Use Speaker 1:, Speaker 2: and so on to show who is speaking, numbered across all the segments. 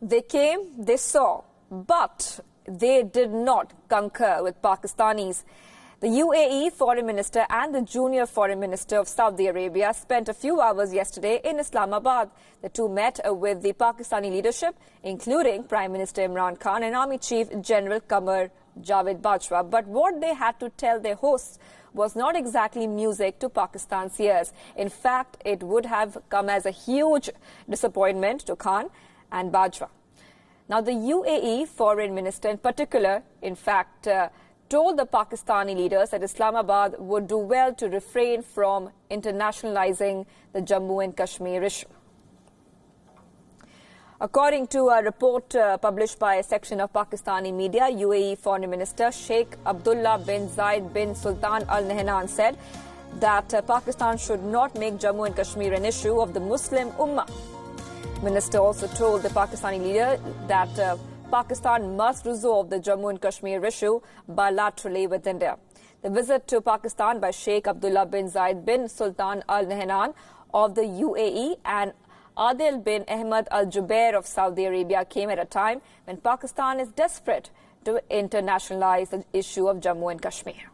Speaker 1: They came, they saw, but they did not concur with Pakistanis. The UAE Foreign Minister and the Junior Foreign Minister of Saudi Arabia spent a few hours yesterday in Islamabad. The two met with the Pakistani leadership, including Prime Minister Imran Khan and Army Chief General Qamar Javed Bajwa. But what they had to tell their hosts was not exactly music to Pakistan's ears. In fact, it would have come as a huge disappointment to Khan and Bajwa. Now, the UAE Foreign Minister in particular, in fact, told the Pakistani leaders that Islamabad would do well to refrain from internationalizing the Jammu and Kashmir issue. According to a report published by a section of Pakistani media, UAE Foreign Minister Sheikh Abdullah bin Zayed bin Sultan Al Nahyan said that Pakistan should not make Jammu and Kashmir an issue of the Muslim Ummah. The minister also told the Pakistani leader that Pakistan must resolve the Jammu and Kashmir issue bilaterally with India. The visit to Pakistan by Sheikh Abdullah bin Zayed bin Sultan Al Nahyan of the UAE and Adil bin Ahmed Al Jubair of Saudi Arabia came at a time when Pakistan is desperate to internationalize the issue of Jammu and Kashmir.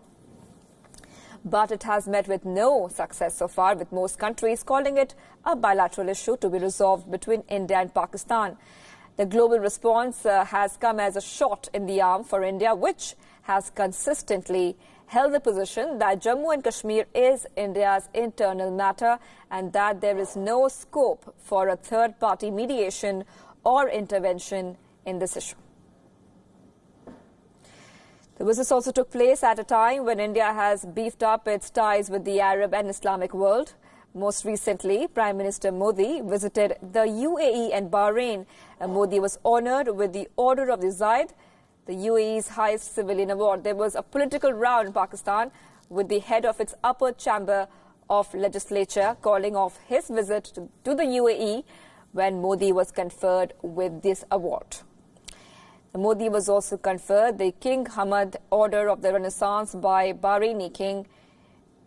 Speaker 1: But it has met with no success so far, with most countries calling it a bilateral issue to be resolved between India and Pakistan. The global response has come as a shot in the arm for India, which has consistently held the position that Jammu and Kashmir is India's internal matter and that there is no scope for a third-party mediation or intervention in this issue. The visit also took place at a time when India has beefed up its ties with the Arab and Islamic world. Most recently, Prime Minister Modi visited the UAE and Bahrain. Modi was honoured with the Order of the Zayed, the UAE's highest civilian award. There was a political row in Pakistan with the head of its upper chamber of legislature calling off his visit to the UAE when Modi was conferred with this award. Modi was also conferred the King Hamad Order of the Renaissance by Bahraini King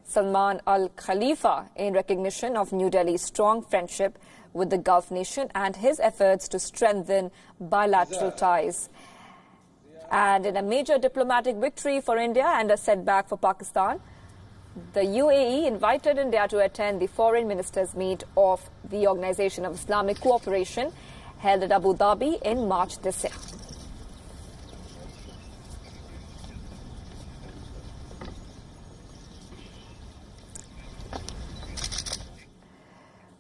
Speaker 1: Salman Al Khalifa in recognition of New Delhi's strong friendship with the Gulf nation and his efforts to strengthen bilateral ties. And in a major diplomatic victory for India and a setback for Pakistan, the UAE invited India to attend the foreign ministers' meet of the Organization of Islamic Cooperation held at Abu Dhabi in March this year.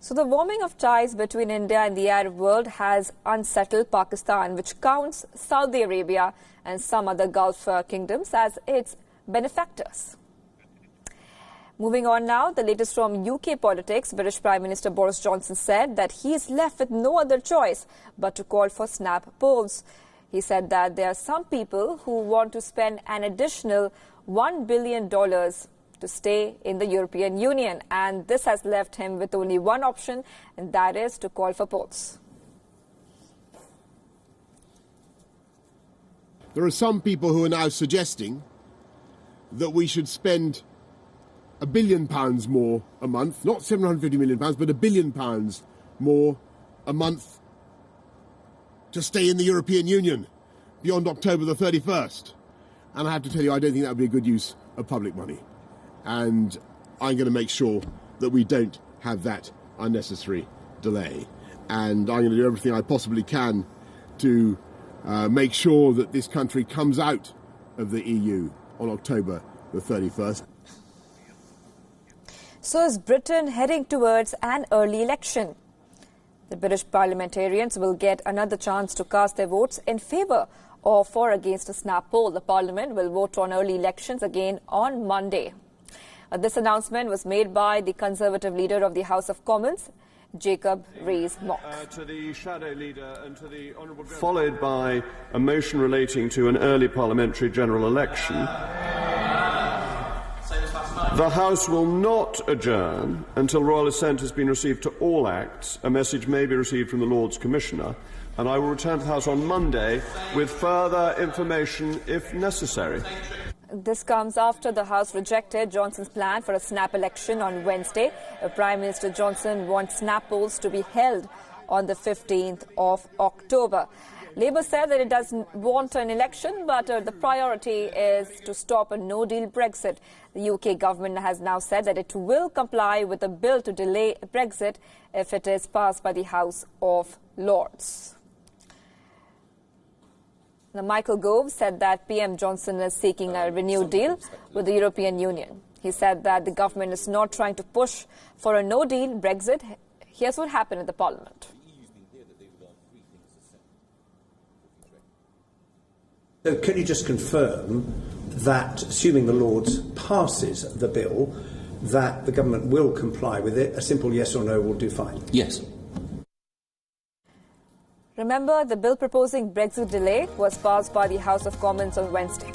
Speaker 1: So the warming of ties between India and the Arab world has unsettled Pakistan, which counts Saudi Arabia and some other Gulf kingdoms as its benefactors. Moving on now, the latest from UK politics, British Prime Minister Boris Johnson said that he is left with no other choice but to call for snap polls. He said that there are some people who want to spend an additional $1 billion to stay in the European Union, and this has left him with only one option, and that is to call for polls.
Speaker 2: There are some people who are now suggesting that we should spend £1 billion more a month, not £750 million, but £1 billion more a month to stay in the European Union beyond October the 31st. And I have to tell you, I don't think that would be a good use of public money. And I'm going to make sure that we don't have that unnecessary delay. And I'm going to do everything I possibly can to make sure that this country comes out of the EU on October the 31st.
Speaker 1: So is Britain heading towards an early election? The British parliamentarians will get another chance to cast their votes in favour or for against a snap poll. The Parliament will vote on early elections again on Monday. This announcement was made by the Conservative leader of the House of Commons, Jacob Rees-Mogg.
Speaker 3: To the Shadow Leader and to the Honourable Gentleman. Followed by a motion relating to an early parliamentary general election. The House will not adjourn until royal assent has been received to all acts. A message may be received from the Lords Commissioner, and I will return to the House on Monday with further information if necessary.
Speaker 1: This comes after the House rejected Johnson's plan for a snap election on Wednesday. Prime Minister Johnson wants snap polls to be held on the 15th of October. Labour said that it doesn't want an election, but the priority is to stop a no-deal Brexit. The UK government has now said that it will comply with a bill to delay Brexit if it is passed by the House of Lords. Now, Michael Gove said that PM Johnson is seeking a renewed deal with the European Union. He said that the government is not trying to push for a no-deal Brexit. Here's what happened in the Parliament.
Speaker 4: So can you just confirm that, assuming the Lords passes the bill, that the government will comply with it? A simple yes or no will do fine.
Speaker 5: Yes.
Speaker 1: Remember, the bill proposing Brexit delay was passed by the House of Commons on Wednesday.